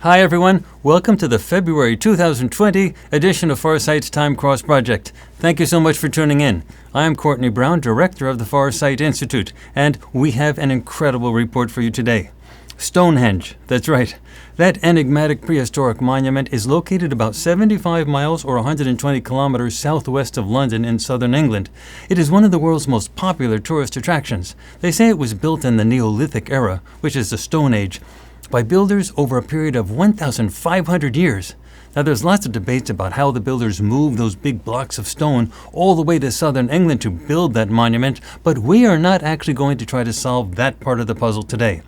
Hi everyone, welcome to the February 2020 edition of Farsight's Time Cross Project. Thank you so much for tuning in. I am Courtney Brown, Director of the Farsight Institute, and we have an incredible report for you today. Stonehenge, that's right. That enigmatic prehistoric monument is located about 75 miles or 120 kilometers southwest of London in southern England. It is one of the world's most popular tourist attractions. They say it was built in the Neolithic era, which is the Stone Age, by builders over a period of 1,500 years. Now there's lots of debates about how the builders moved those big blocks of stone all the way to southern England to build that monument, but we are not actually going to try to solve that part of the puzzle today.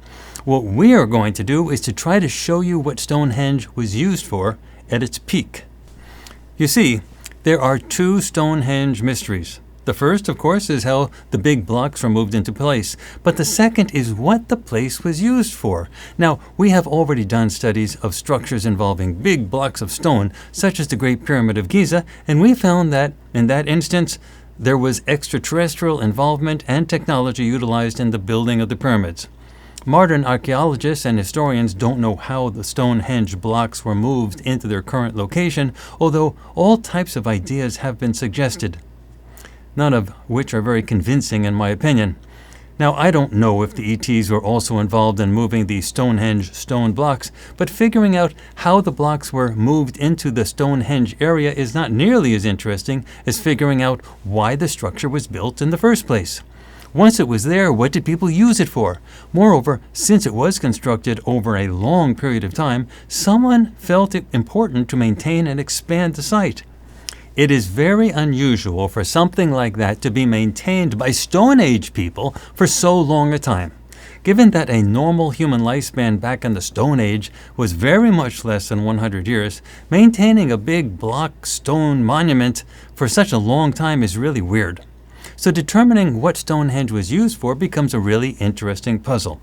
What we are going to do is to try to show you what Stonehenge was used for at its peak. You see, there are two Stonehenge mysteries. The first, of course, is how the big blocks were moved into place, but the second is what the place was used for. Now, we have already done studies of structures involving big blocks of stone, such as the Great Pyramid of Giza, and we found that, in that instance, there was extraterrestrial involvement and technology utilized in the building of the pyramids. Modern archaeologists and historians don't know how the Stonehenge blocks were moved into their current location, although all types of ideas have been suggested, none of which are very convincing in my opinion. Now, I don't know if the ETs were also involved in moving the Stonehenge stone blocks, but figuring out how the blocks were moved into the Stonehenge area is not nearly as interesting as figuring out why the structure was built in the first place. Once it was there, what did people use it for? Moreover, since it was constructed over a long period of time, someone felt it important to maintain and expand the site. It is very unusual for something like that to be maintained by Stone Age people for so long a time. Given that a normal human lifespan back in the Stone Age was very much less than 100 years, maintaining a big block stone monument for such a long time is really weird. So determining what Stonehenge was used for becomes a really interesting puzzle.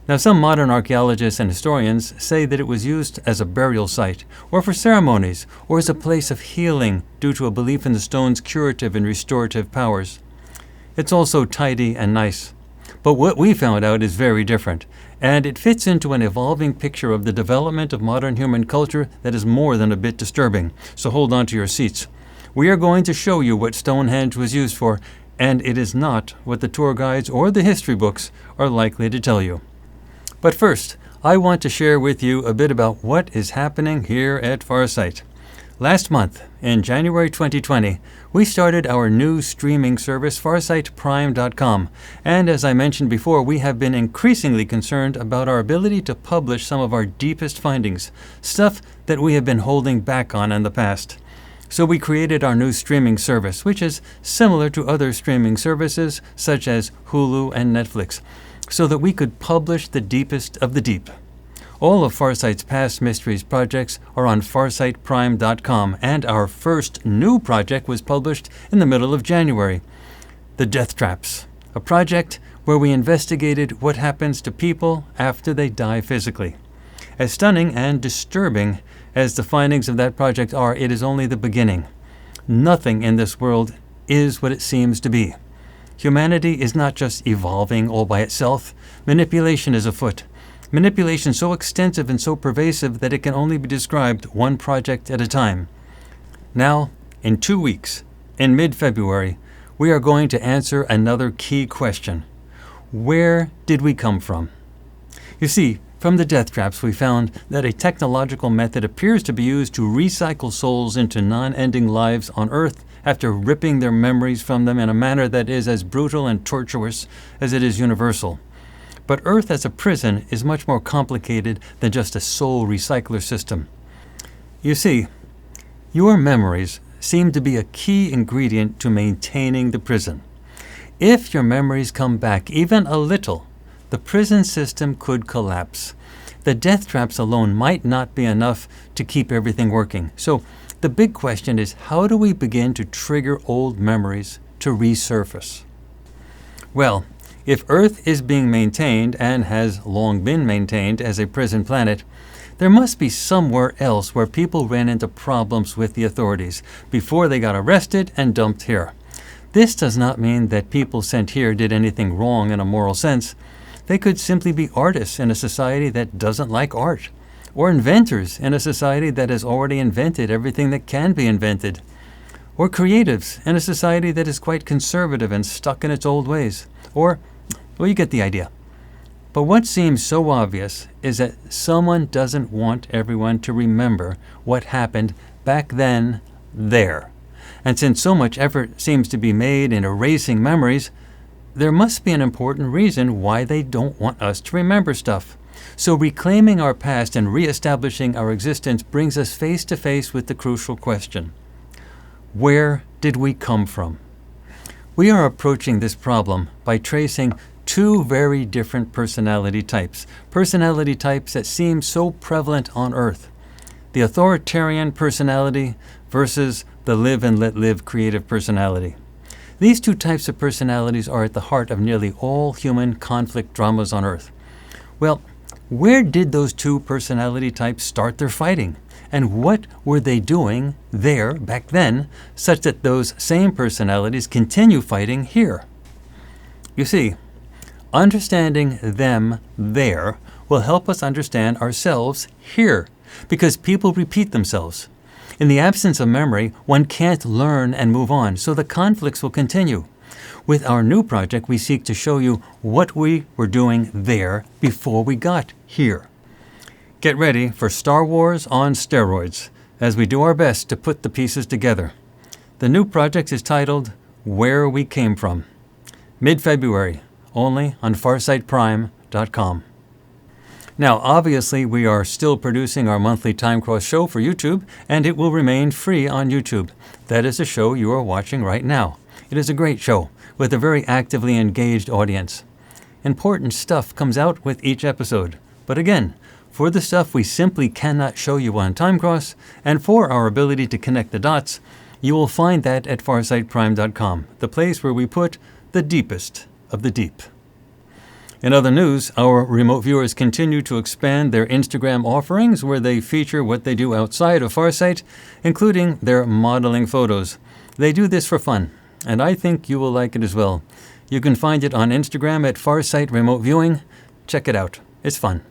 Now, some modern archaeologists and historians say that it was used as a burial site, or for ceremonies, or as a place of healing due to a belief in the stone's curative and restorative powers. It's also tidy and nice. But what we found out is very different, and it fits into an evolving picture of the development of modern human culture that is more than a bit disturbing. So hold on to your seats. We are going to show you what Stonehenge was used for, and it is not what the tour guides or the history books are likely to tell you. But first, I want to share with you a bit about what is happening here at Farsight. Last month, in January 2020, we started our new streaming service, FarsightPrime.com, and as I mentioned before, we have been increasingly concerned about our ability to publish some of our deepest findings, stuff that we have been holding back on in the past. So we created our new streaming service, which is similar to other streaming services such as Hulu and Netflix, so that we could publish the deepest of the deep. All of Farsight's past mysteries projects are on FarsightPrime.com, and our first new project was published in the middle of January, The Death Traps, a project where we investigated what happens to people after they die physically. As stunning and disturbing as the findings of that project are, it is only the beginning. Nothing in this world is what it seems to be. Humanity is not just evolving all by itself. Manipulation is afoot. Manipulation so extensive and so pervasive that it can only be described one project at a time. Now, in 2 weeks, in mid-February, we are going to answer another key question. Where did we come from? You see, from the death traps, we found that a technological method appears to be used to recycle souls into non-ending lives on Earth after ripping their memories from them in a manner that is as brutal and tortuous as it is universal. But Earth as a prison is much more complicated than just a soul recycler system. You see, your memories seem to be a key ingredient to maintaining the prison. If your memories come back even a little, the prison system could collapse. The death traps alone might not be enough to keep everything working. So the big question is, how do we begin to trigger old memories to resurface? Well, if Earth is being maintained and has long been maintained as a prison planet, there must be somewhere else where people ran into problems with the authorities before they got arrested and dumped here. This does not mean that people sent here did anything wrong in a moral sense. They could simply be artists in a society that doesn't like art. or inventors in a society that has already invented everything that can be invented, or creatives in a society that is quite conservative and stuck in its old ways, or, well, you get the idea. But what seems so obvious is that someone doesn't want everyone to remember what happened back then there. And since so much effort seems to be made in erasing memories, there must be an important reason why they don't want us to remember stuff. So reclaiming our past and reestablishing our existence brings us face to face with the crucial question: where did we come from? We are approaching this problem by tracing two very different personality types that seem so prevalent on Earth: the authoritarian personality versus the live and let live creative personality. These two types of personalities are at the heart of nearly all human conflict dramas on Earth. Well, where did those two personality types start their fighting? And what were they doing there back then, such that those same personalities continue fighting here? You see, understanding them there will help us understand ourselves here, because people repeat themselves. In the absence of memory, one can't learn and move on, so the conflicts will continue. With our new project, we seek to show you what we were doing there before we got here. Get ready for Star Wars on steroids, as we do our best to put the pieces together. The new project is titled Where We Came From. Mid-February, only on FarsightPrime.com. Now, obviously, we are still producing our monthly Time Cross show for YouTube, and it will remain free on YouTube. That is the show you are watching right now. It is a great show, with a very actively engaged audience. Important stuff comes out with each episode. But again, for the stuff we simply cannot show you on Time Cross, and for our ability to connect the dots, you will find that at FarsightPrime.com, the place where we put the deepest of the deep. In other news, our remote viewers continue to expand their Instagram offerings, where they feature what they do outside of Farsight, including their modeling photos. They do this for fun, and I think you will like it as well. You can find it on Instagram at Farsight Remote Viewing. Check it out. It's fun.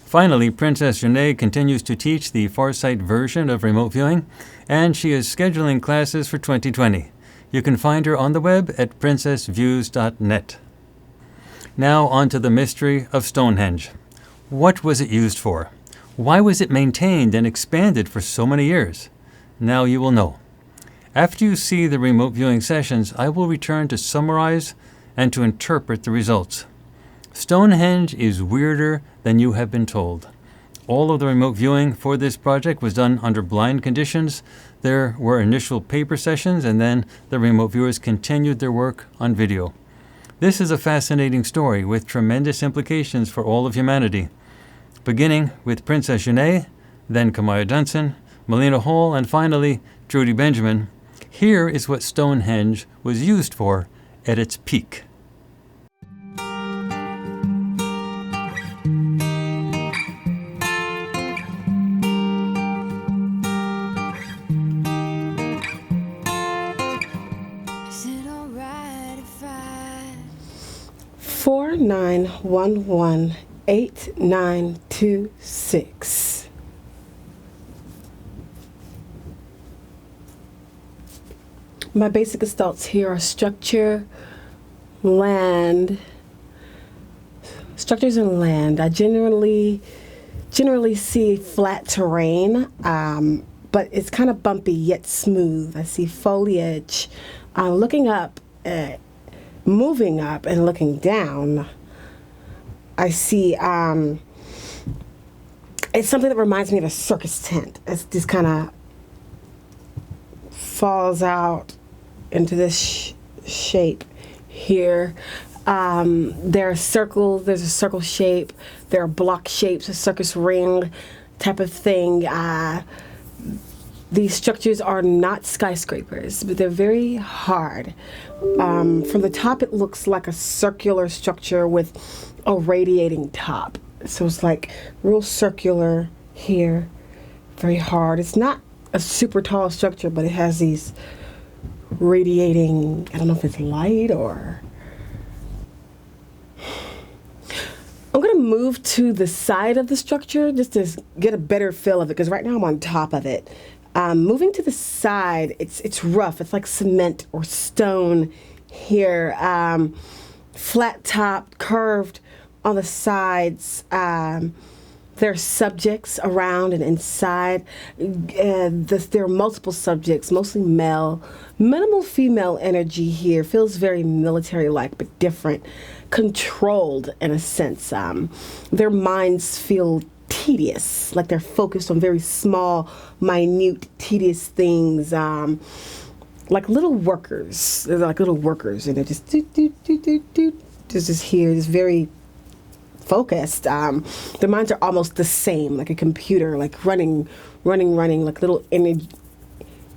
Finally, PrinCess Jeaneé continues to teach the Farsight version of remote viewing, and she is scheduling classes for 2020. You can find her on the web at princessviews.net. Now on to the mystery of Stonehenge. What was it used for? Why was it maintained and expanded for so many years? Now you will know. After you see the remote viewing sessions, I will return to summarize and to interpret the results. Stonehenge is weirder than you have been told. All of the remote viewing for this project was done under blind conditions. There were initial paper sessions, and then the remote viewers continued their work on video. This is a fascinating story with tremendous implications for all of humanity. Beginning with PrinCess Jeaneé, then Kahmia Dunson, Melena Hall, and finally Trudy Benjamin, here is what Stonehenge was used for at its peak. Is it alright if I 49118926. My basic gestalts here are structures and land. I generally see flat terrain, but it's kind of bumpy yet smooth. I see foliage. Looking up, moving up and looking down, I see it's something that reminds me of a circus tent. It's just kind of falls out into this shape here. There are circles. There's a circle shape. There are block shapes, a circus ring type of thing. These structures are not skyscrapers, but they're very hard. From the top, it looks like a circular structure with a radiating top. So it's like real circular here, very hard. It's not a super tall structure, but it has these radiating, I don't know if it's light or... I'm going to move to the side of the structure just to get a better feel of it, because right now I'm on top of it. Moving to the side, it's rough. It's like cement or stone here. Flat top, curved on the sides. There are subjects around and inside. There are multiple subjects, mostly male. Minimal female energy here. Feels very military-like, but different. Controlled, in a sense. Their minds feel tedious, like they're focused on very small, minute, tedious things. Like little workers. They're like little workers, and they're just just here, just very focused. Their minds are almost the same, like a computer, like running, like little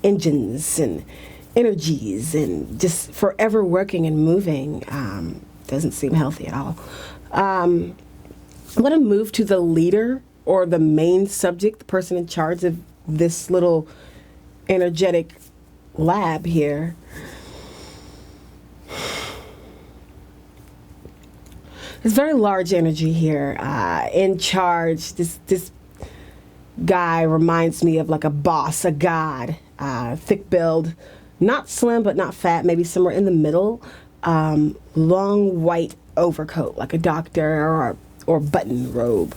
engines and energies, and just forever working and moving. Doesn't seem healthy at all. I'm going to move to the leader, or the main subject, the person in charge of this little energetic lab here. There's very large energy here. In charge, this guy reminds me of like a boss, a god, thick build, not slim but not fat, maybe somewhere in the middle. Long white overcoat, like a doctor or button robe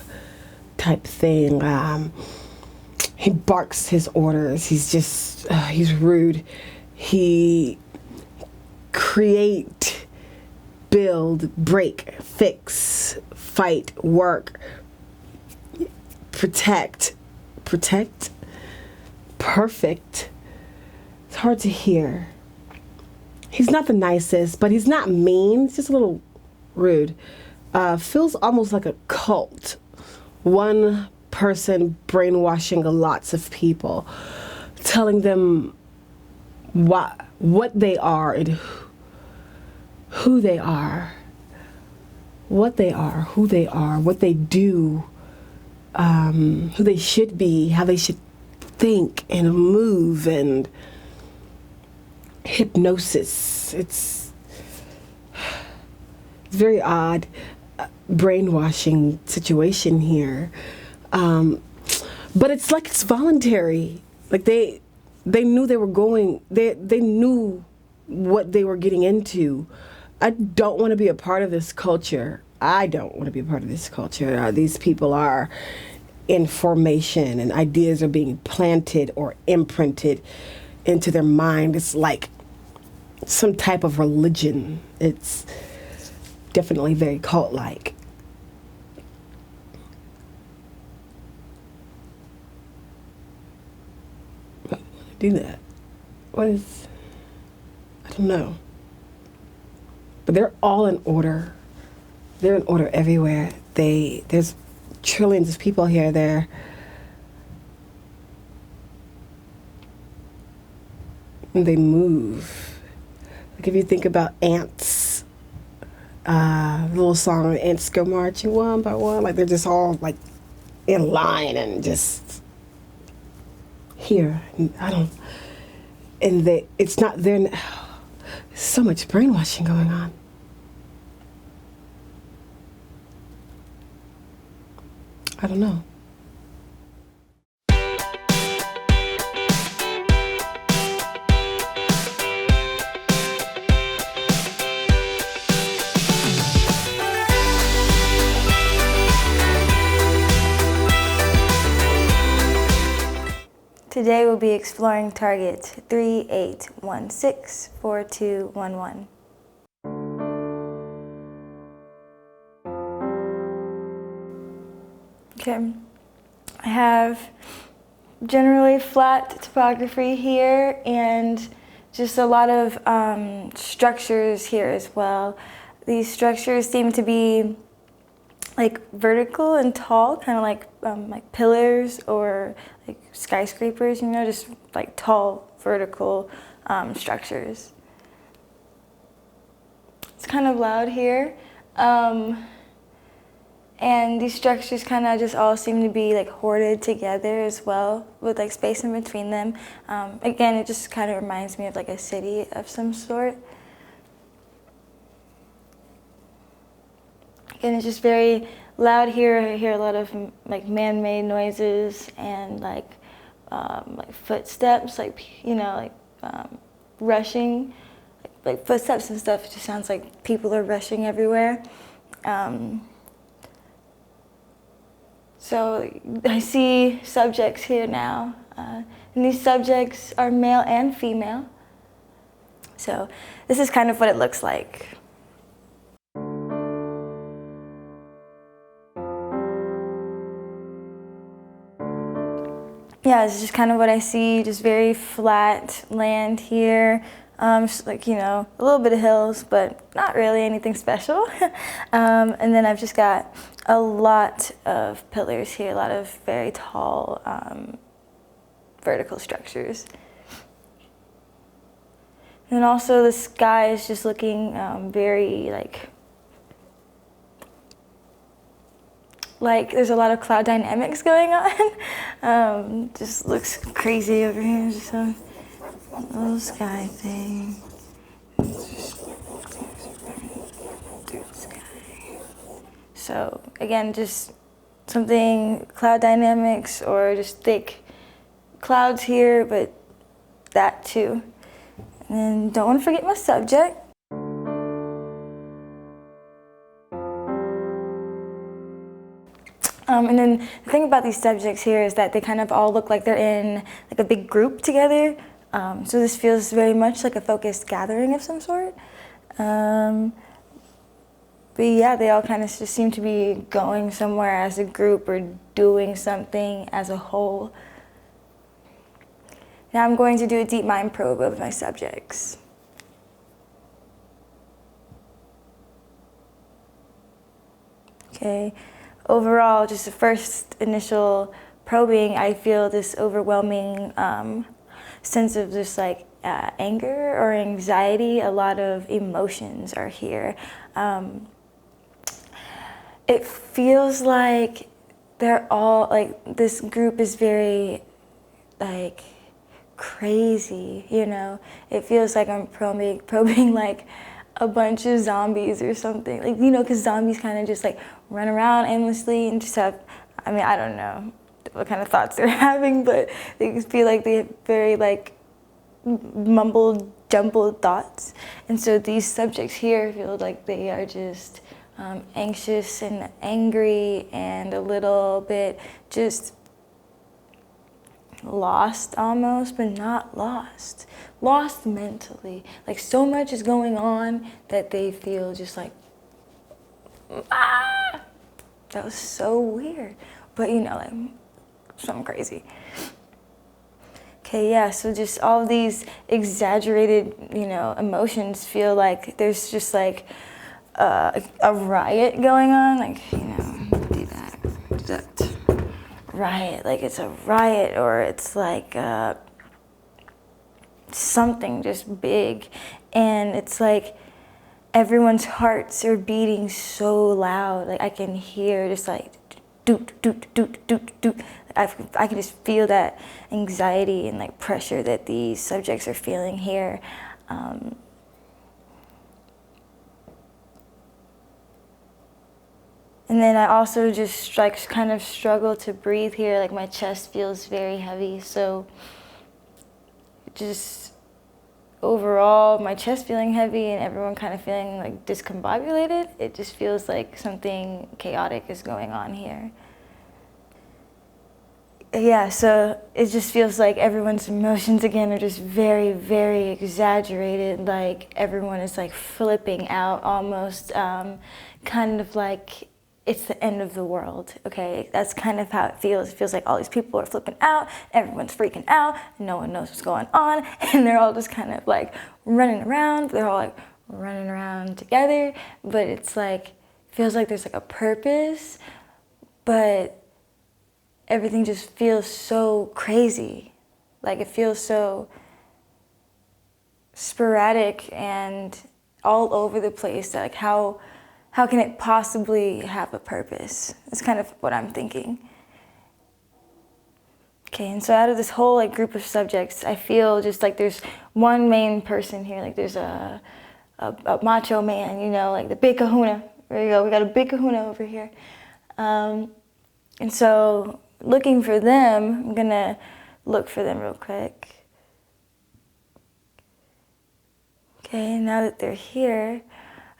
type thing. He barks his orders. He's rude. He create, build, break, fix, fight, work, protect, perfect. It's hard to hear. He's not the nicest, but he's not mean. He's just a little rude. Feels almost like a cult. One person brainwashing lots of people, telling them what they are and who they are, what they do, who they should be, how they should think and move, and hypnosis. It's very odd brainwashing situation here. But it's like it's voluntary. Like they knew they were going, they knew what they were getting into. I don't want to be a part of this culture. These people are in formation, and ideas are being planted or imprinted into their mind. It's like some type of religion. It's definitely very cult-like. Do that. I don't know. But they're all in order. They're in order everywhere. There's trillions of people here. And they move. Like if you think about ants, the little song, ants go marching one by one. Like they're just all like in line and just here. It's not there. There's so much brainwashing going on. I don't know. Today we'll be exploring target 38164211. Okay, I have generally flat topography here and just a lot of structures here as well. These structures seem to be like vertical and tall, kind of like pillars or like skyscrapers, you know, just like tall vertical structures. It's kind of loud here. And these structures kind of just all seem to be like hoarded together as well, with like space in between them. Again, it just kind of reminds me of like a city of some sort. And it's just very loud here. I hear a lot of like man-made noises and like footsteps, like, you know, like rushing, like footsteps and stuff. It just sounds like people are rushing everywhere. So I see subjects here now, and these subjects are male and female. So this is kind of what it looks like. Yeah, it's just kind of what I see, just very flat land here. Just like, you know, a little bit of hills, but not really anything special. And then I've just got a lot of pillars here, a lot of very tall vertical structures. And then also the sky is just looking very like there's a lot of cloud dynamics going on. Just looks crazy over here, just a little sky thing. So again, just something cloud dynamics or just thick clouds here, but that too. And then don't want to forget my subject. And then the thing about these subjects here is that they kind of all look like they're in like a big group together. So this feels very much like a focused gathering of some sort. But yeah, they all kind of just seem to be going somewhere as a group or doing something as a whole. Now I'm going to do a deep mind probe of my subjects. Okay. Overall, just the first initial probing, I feel this overwhelming sense of just like anger or anxiety. A lot of emotions are here. It feels like they're all like, this group is very like crazy, you know? It feels like I'm probing like a bunch of zombies or something, like, you know, because zombies kind of just like run around aimlessly and just have, I mean, I don't know what kind of thoughts they're having, but they feel like they have very like mumbled, jumbled thoughts. And so these subjects here feel like they are just anxious and angry and a little bit just lost almost, but not lost. Lost mentally. Like so much is going on that they feel just like, ah! That was so weird. But you know, like something crazy. Okay, yeah, so just all these exaggerated, you know, emotions feel like there's just like a riot going on. Like, you know, do that. Riot, like it's a riot, or it's like something just big, and it's like everyone's hearts are beating so loud. Like I can hear just like doot doot doot doot doot. I can just feel that anxiety and like pressure that these subjects are feeling here. And then I also just like kind of struggle to breathe here. Like my chest feels very heavy. So just overall, my chest feeling heavy and everyone kind of feeling like discombobulated. It just feels like something chaotic is going on here. Yeah, so it just feels like everyone's emotions again are just very, very exaggerated. Like everyone is like flipping out almost, kind of like it's the end of the world, okay? That's kind of how it feels. It feels like all these people are flipping out, everyone's freaking out, no one knows what's going on, and they're all just kind of like running around. They're all like running around together, but it's like, feels like there's like a purpose, but everything just feels so crazy. Like it feels so sporadic and all over the place. That like how can it possibly have a purpose? That's kind of what I'm thinking. Okay, and so out of this whole like group of subjects, I feel just like there's one main person here. Like there's a macho man, you know, like the big kahuna, There you go. We got a big kahuna over here. And so looking for them, I'm going to look for them real quick. Okay, now that they're here,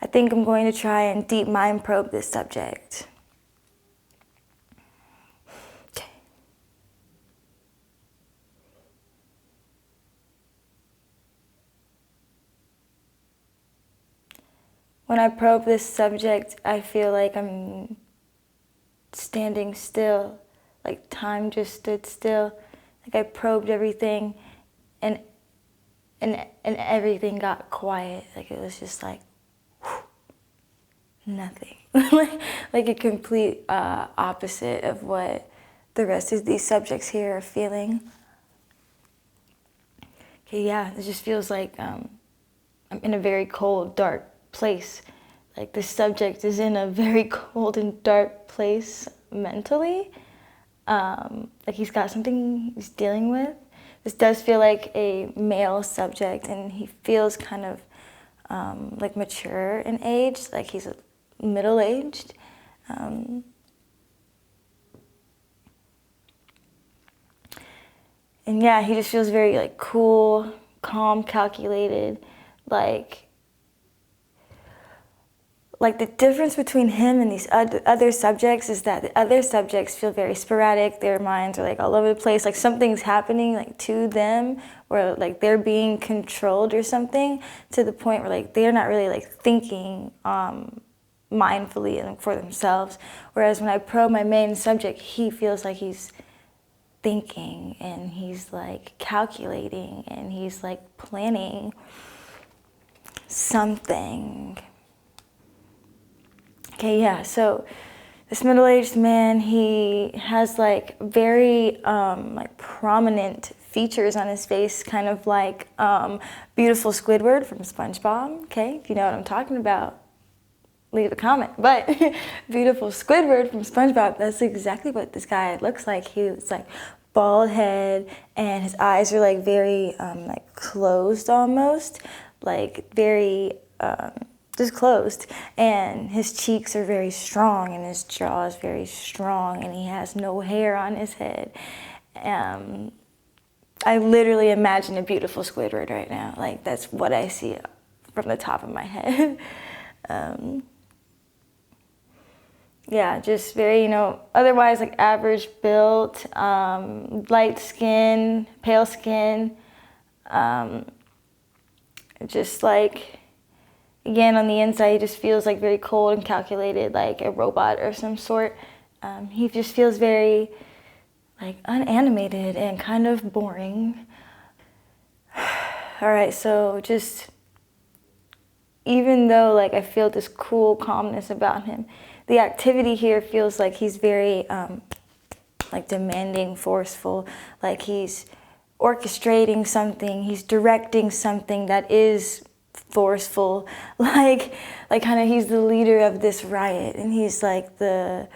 I think I'm going to try and deep mind probe this subject. Okay. When I probe this subject, I feel like I'm standing still, like time just stood still. Like I probed everything and everything got quiet. Like it was just like, whew, nothing. Like a complete opposite of what the rest of these subjects here are feeling. Okay, yeah, it just feels like I'm in a very cold, dark place. Like the subject is in a very cold and dark place mentally. Like he's got something he's dealing with. This does feel like a male subject, and he feels kind of like mature in age, like he's middle-aged. And yeah, he just feels very like cool, calm, calculated, like the difference between him and these other subjects is that the other subjects feel very sporadic. Their minds are like all over the place, like something's happening like to them, or like they're being controlled or something, to the point where like they're not really like thinking mindfully and for themselves. Whereas when I probe my main subject, he feels like he's thinking and he's like calculating and he's like planning something. Okay, yeah, so this middle-aged man, he has like very like prominent features on his face, kind of like beautiful Squidward from SpongeBob. Okay, if you know what I'm talking about, leave a comment. But beautiful Squidward from SpongeBob, that's exactly what this guy looks like. He's like bald head, and his eyes are like very like closed almost, like very just closed, and his cheeks are very strong, and his jaw is very strong, and he has no hair on his head. I literally imagine a beautiful Squidward right now. Like that's what I see from the top of my head. Yeah, just very, otherwise like average built, light skin, pale skin, just like, again, on the inside, he just feels like very cold and calculated, like a robot of some sort. He just feels very like unanimated and kind of boring. All right, so just, even though like I feel this cool calmness about him, the activity here feels like he's very like demanding, forceful, like he's orchestrating something, he's directing something that is forceful, like kind of he's the leader of this riot, and he's like the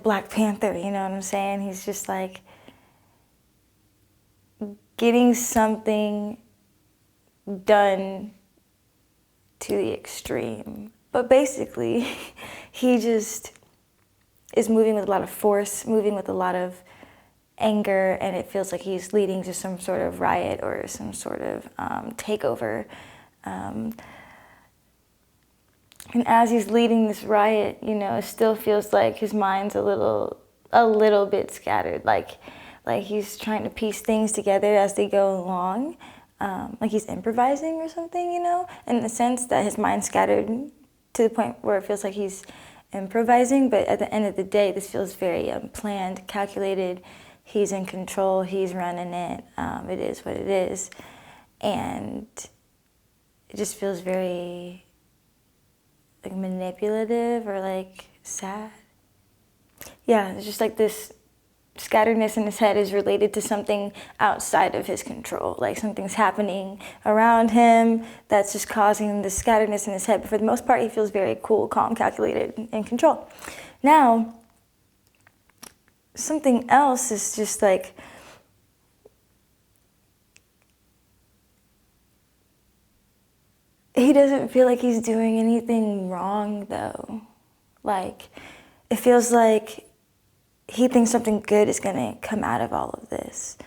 Black Panther, you know what I'm saying? He's just like getting something done to the extreme. But basically, he just is moving with a lot of force, moving with a lot of anger, and it feels like he's leading to some sort of riot or some sort of takeover. And as he's leading this riot, it still feels like his mind's a little bit scattered, like he's trying to piece things together as they go along, like he's improvising or something, in the sense that his mind's scattered to the point where it feels like he's improvising, but at the end of the day, this feels very planned, calculated. He's in control, he's running it, it is what it is, and it just feels very like manipulative or like sad. Yeah, it's just like this scatteredness in his head is related to something outside of his control, like something's happening around him that's just causing this scatteredness in his head, but for the most part he feels very cool, calm, calculated, in control. Now, something else is just like, he he doesn't feel like he's doing anything wrong, though. Like, it feels like he thinks something good is gonna come out of all of this.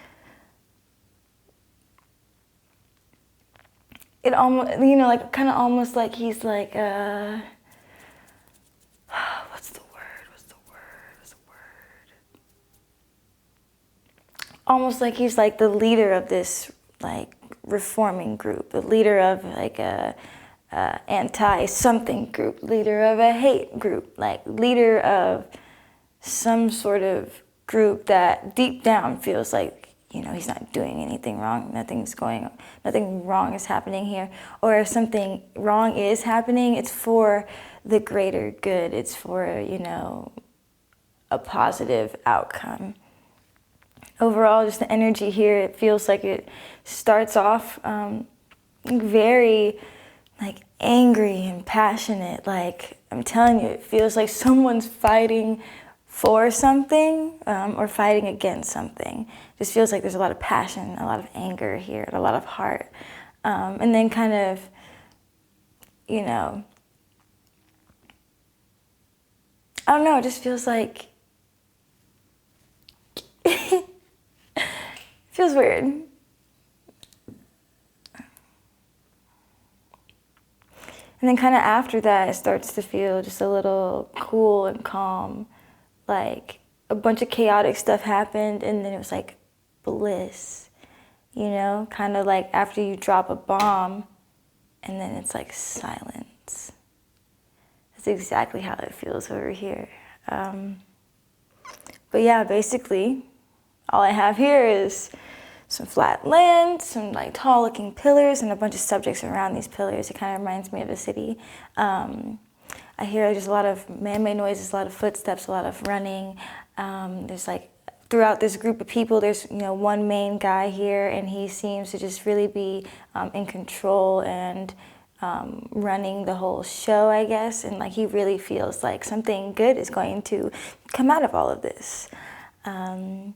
It almost, you know, like, kind of almost like he's like, what's the word? Almost like he's like the leader of this, like, reforming group, the leader of like a anti-something group, leader of a hate group, like leader of some sort of group that deep down feels like, you know, he's not doing anything wrong, nothing wrong is happening here. Or if something wrong is happening, it's for the greater good, it's for, you know, a positive outcome. Overall, just the energy here, it feels like it starts off very like angry and passionate. Like, I'm telling you, it feels like someone's fighting for something or fighting against something. It just feels like there's a lot of passion, a lot of anger here, and a lot of heart. And then kind of, you know, I don't know, it just feels like, feels weird. And then kind of after that, it starts to feel just a little cool and calm. Like, a bunch of chaotic stuff happened, and then it was like bliss, you know? Kind of like after you drop a bomb, and then it's like silence. That's exactly how it feels over here. But yeah, basically, all I have here is some flat land, some like tall looking pillars, and a bunch of subjects around these pillars. It kind of reminds me of a city. I hear just a lot of man-made noises, a lot of footsteps, a lot of running. There's like, throughout this group of people, there's, you know, one main guy here, and he seems to just really be in control and running the whole show, I guess. And like, he really feels like something good is going to come out of all of this. And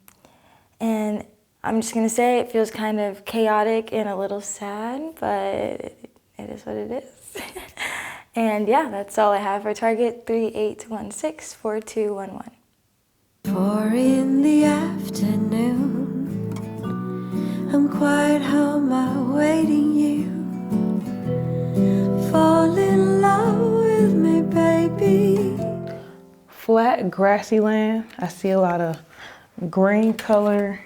I'm just gonna say it feels kind of chaotic and a little sad, but it is what it is. And yeah, that's all I have for target 38164211. 4 in the afternoon, I'm quite home awaiting you. Fall in love with me, baby. Flat, grassy land. I see a lot of green color.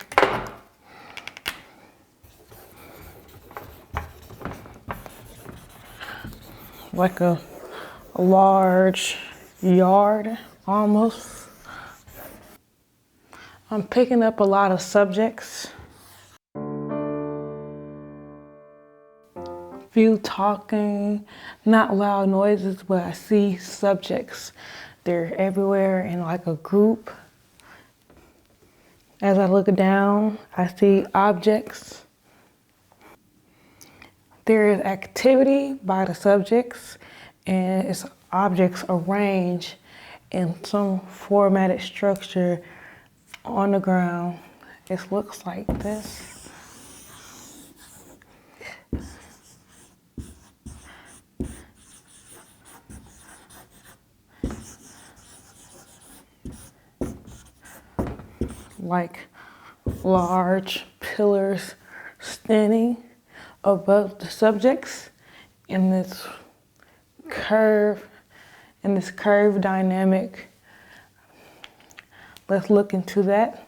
Like a large yard, almost. I'm picking up a lot of subjects. Few talking, not loud noises, but I see subjects. They're everywhere in like a group. As I look down, I see objects. There is activity by the subjects, and it's objects arranged in some formatted structure on the ground. It looks like this. Like large pillars standing above the subjects in this curve dynamic. Let's look into that.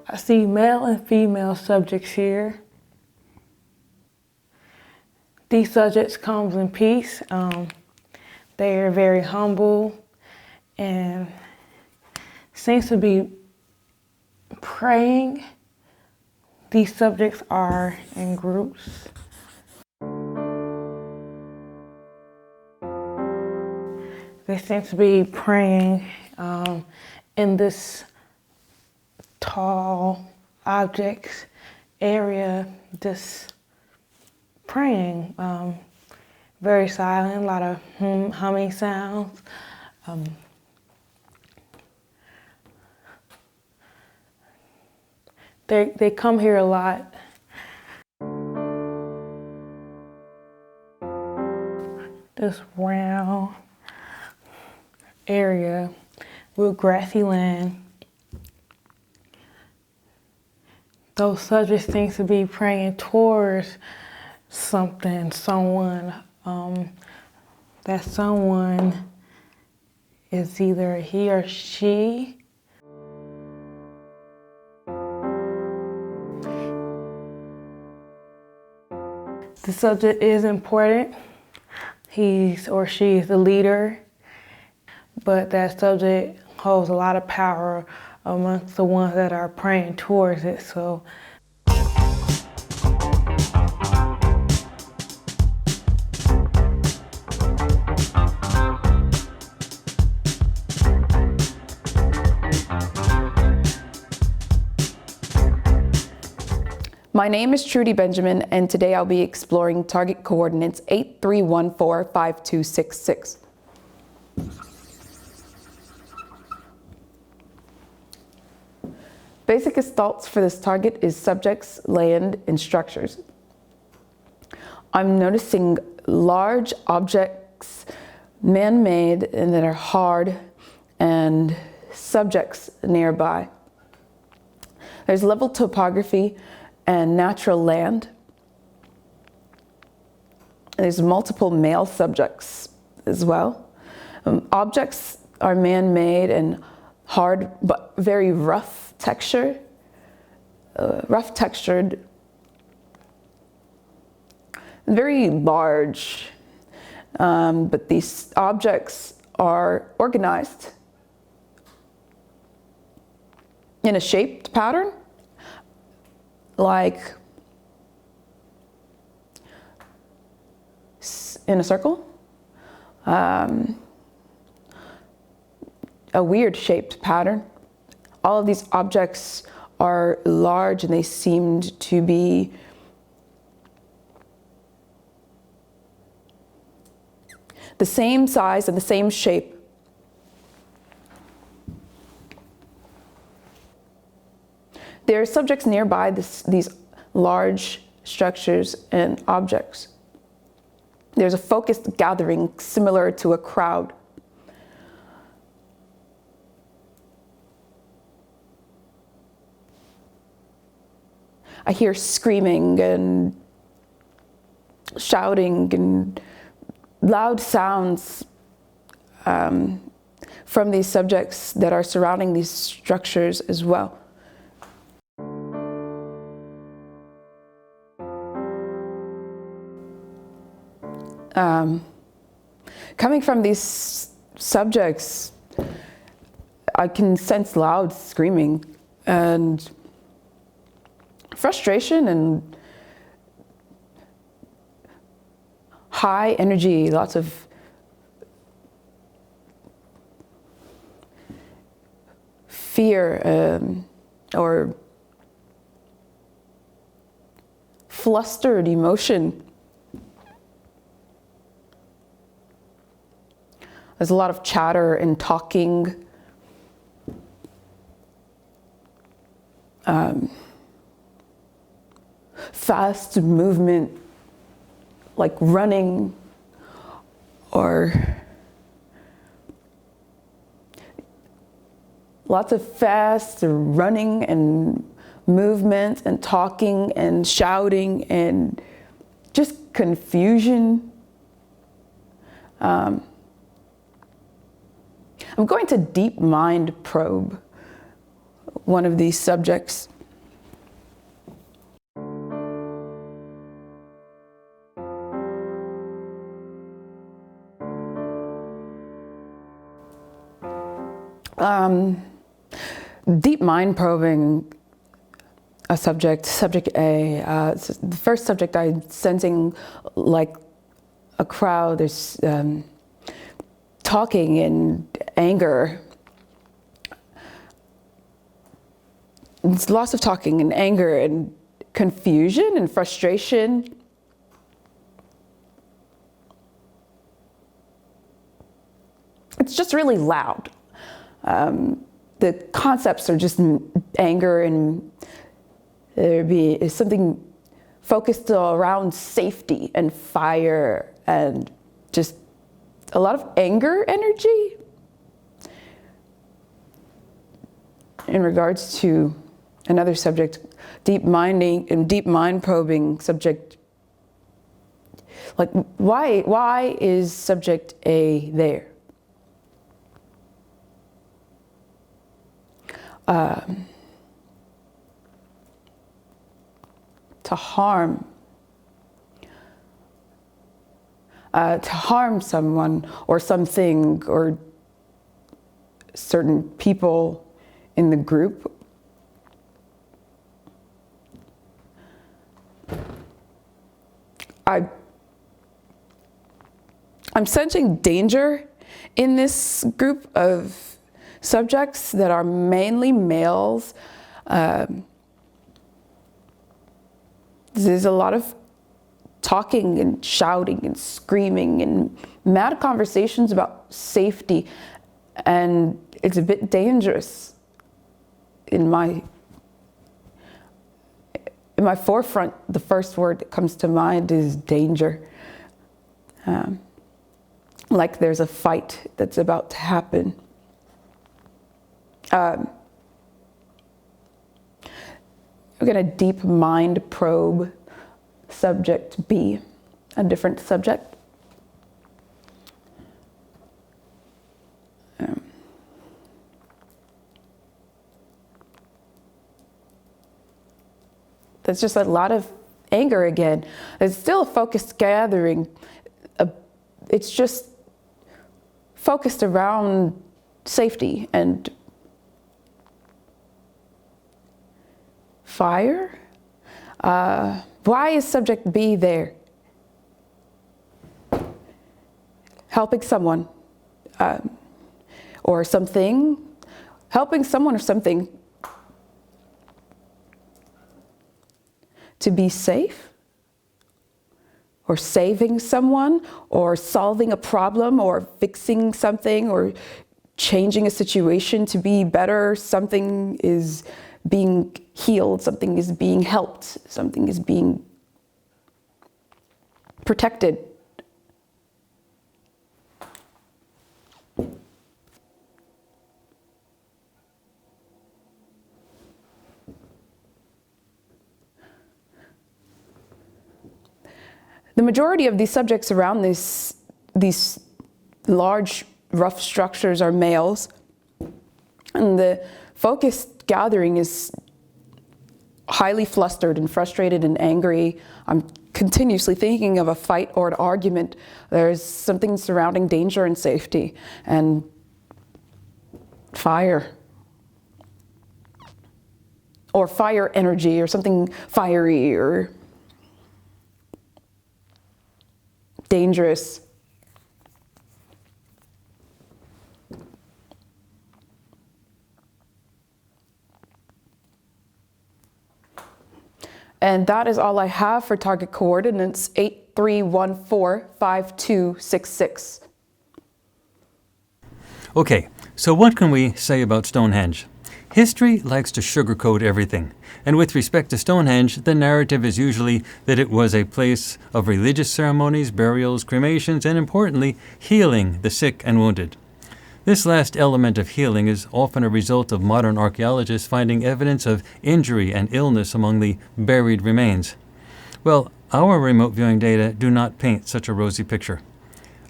I see male and female subjects here. These subjects comes in peace. They are very humble and seems to be praying. These subjects are in groups. They seem to be praying in this tall objects area, just praying. Very silent, a lot of humming sounds. They come here a lot. This round area with grassy land. Those subjects seem to be praying towards something, someone. That someone is either he or she. The subject is important. He or she is the leader, but that subject holds a lot of power amongst the ones that are praying towards it. So my name is Trudy Benjamin, and today I'll be exploring target coordinates 83145266. Basic gestalts for this target is subjects, land, and structures. I'm noticing large objects, man-made, and that are hard, and subjects nearby. There's level topography and natural land. There's multiple male subjects as well. Objects are man-made and hard, but very rough textured, very large, but these objects are organized in a shaped pattern, like in a circle, a weird shaped pattern. All of these objects are large and they seemed to be the same size and the same shape. There are subjects nearby these large structures and objects. There's a focused gathering similar to a crowd. I hear screaming and shouting and loud sounds from these subjects that are surrounding these structures as well. Coming from these subjects, I can sense loud screaming and frustration and high energy, lots of fear or flustered emotion. There's a lot of chatter and talking. Fast movement, like running, or lots of fast running and movement and talking and shouting and just confusion. I'm going to deep mind probe one of these subjects. Deep mind probing a subject A. The first subject I'm sensing like a crowd. There's talking and anger. There's lots of talking and anger and confusion and frustration. It's just really loud. The concepts are just anger and is something focused around safety and fire and just a lot of anger energy in regards to another subject, deep mind probing subject. Like, why is subject A there? To harm someone or something or certain people in the group. I'm sensing danger in this group of subjects that are mainly males. There's a lot of talking and shouting and screaming and mad conversations about safety, and it's a bit dangerous. In my forefront, the first word that comes to mind is danger. Like there's a fight that's about to happen. We're going to deep mind probe subject B, a different subject. There's just a lot of anger again. There's still a focused gathering. It's just focused around safety and fire. Why is subject B there? Helping someone or something. Helping someone or something to be safe, or saving someone, or solving a problem, or fixing something, or changing a situation to be better. Something is being healed, something is being helped, something is being protected. The majority of these subjects around these large, rough structures are males, and the focused gathering is highly flustered and frustrated and angry. I'm continuously thinking of a fight or an argument. There's something surrounding danger and safety and fire, or fire energy, or something fiery or dangerous. And that is all I have for target coordinates 83145266. Okay, so what can we say about Stonehenge? History likes to sugarcoat everything, and with respect to Stonehenge, the narrative is usually that it was a place of religious ceremonies, burials, cremations, and importantly, healing the sick and wounded. This last element of healing is often a result of modern archaeologists finding evidence of injury and illness among the buried remains. Well, our remote viewing data do not paint such a rosy picture.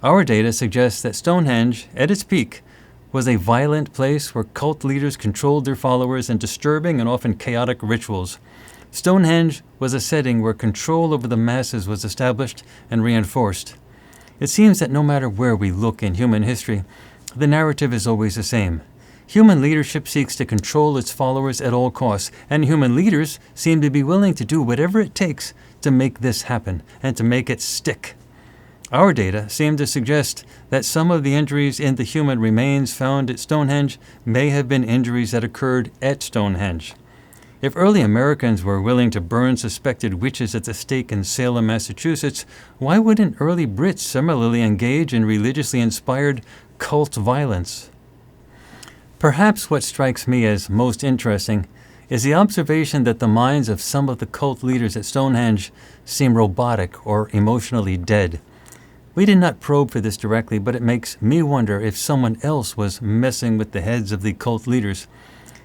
Our data suggests that Stonehenge, at its peak, was a violent place where cult leaders controlled their followers in disturbing and often chaotic rituals. Stonehenge was a setting where control over the masses was established and reinforced. It seems that no matter where we look in human history, the narrative is always the same. Human leadership seeks to control its followers at all costs, and human leaders seem to be willing to do whatever it takes to make this happen and to make it stick. Our data seem to suggest that some of the injuries in the human remains found at Stonehenge may have been injuries that occurred at Stonehenge. If early Americans were willing to burn suspected witches at the stake in Salem, Massachusetts, why wouldn't early Brits similarly engage in religiously inspired cult violence? Perhaps what strikes me as most interesting is the observation that the minds of some of the cult leaders at Stonehenge seem robotic or emotionally dead. We did not probe for this directly, but it makes me wonder if someone else was messing with the heads of the cult leaders.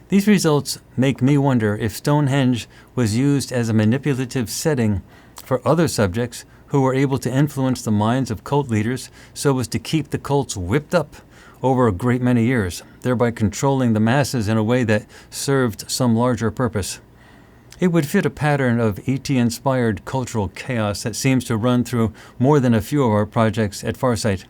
These results make me wonder if Stonehenge was used as a manipulative setting for other subjects who were able to influence the minds of cult leaders so as to keep the cults whipped up over a great many years, thereby controlling the masses in a way that served some larger purpose. It would fit a pattern of ET-inspired cultural chaos that seems to run through more than a few of our projects at Farsight.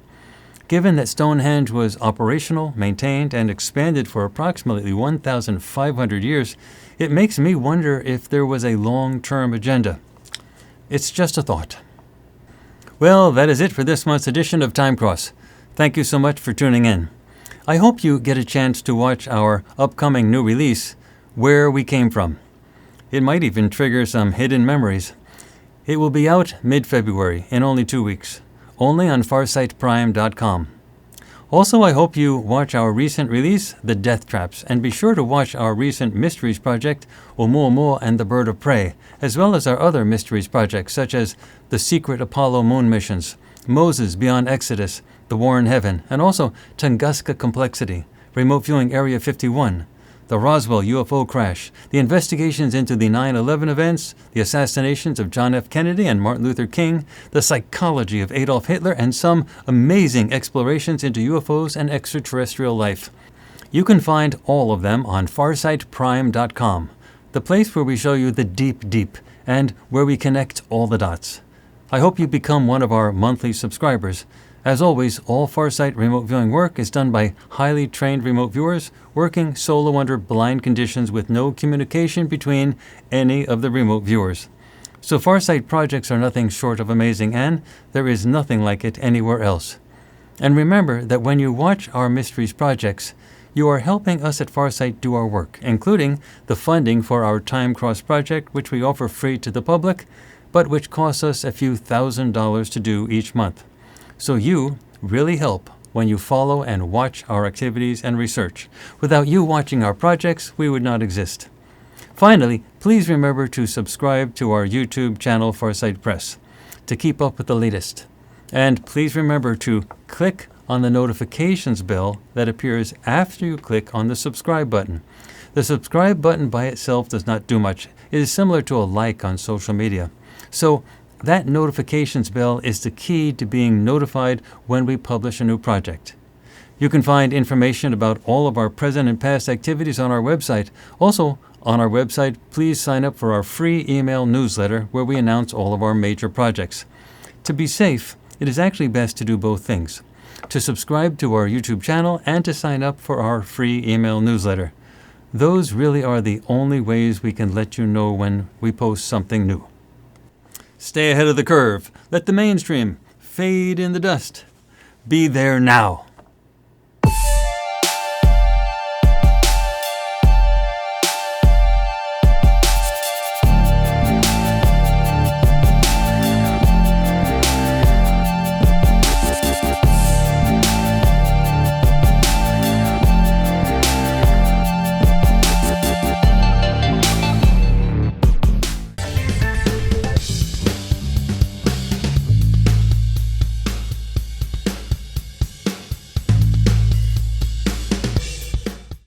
Given that Stonehenge was operational, maintained, and expanded for approximately 1,500 years, it makes me wonder if there was a long-term agenda. It's just a thought. Well, that is it for this month's edition of Time Cross. Thank you so much for tuning in. I hope you get a chance to watch our upcoming new release, Where We Came From. It might even trigger some hidden memories. It will be out mid-February in only 2 weeks, only on farsightprime.com. Also, I hope you watch our recent release, The Death Traps, and be sure to watch our recent mysteries project, Oumuamua and the Bird of Prey, as well as our other mysteries projects such as The Secret Apollo Moon Missions, Moses Beyond Exodus, The War in Heaven, and also Tunguska Complexity, Remote Viewing Area 51, the Roswell UFO crash, the investigations into the 9/11 events, the assassinations of John F. Kennedy and Martin Luther King, the psychology of Adolf Hitler, and some amazing explorations into UFOs and extraterrestrial life. You can find all of them on farsightprime.com, the place where we show you the deep, and where we connect all the dots. I hope you become one of our monthly subscribers. As always, all Farsight remote viewing work is done by highly trained remote viewers working solo under blind conditions with no communication between any of the remote viewers. So Farsight projects are nothing short of amazing, and there is nothing like it anywhere else. And remember that when you watch our mysteries projects, you are helping us at Farsight do our work, including the funding for our Time Cross project, which we offer free to the public, but which costs us a few $1,000s to do each month. So you really help when you follow and watch our activities and research. Without you watching our projects, we would not exist. Finally, please remember to subscribe to our YouTube channel, Farsight Press, to keep up with the latest. And please remember to click on the notifications bell that appears after you click on the subscribe button. The subscribe button by itself does not do much. It is similar to a like on social media. So that notifications bell is the key to being notified when we publish a new project. You can find information about all of our present and past activities on our website. Also, on our website, please sign up for our free email newsletter where we announce all of our major projects. To be safe, it is actually best to do both things: to subscribe to our YouTube channel and to sign up for our free email newsletter. Those really are the only ways we can let you know when we post something new. Stay ahead of the curve. Let the mainstream fade in the dust. Be there now.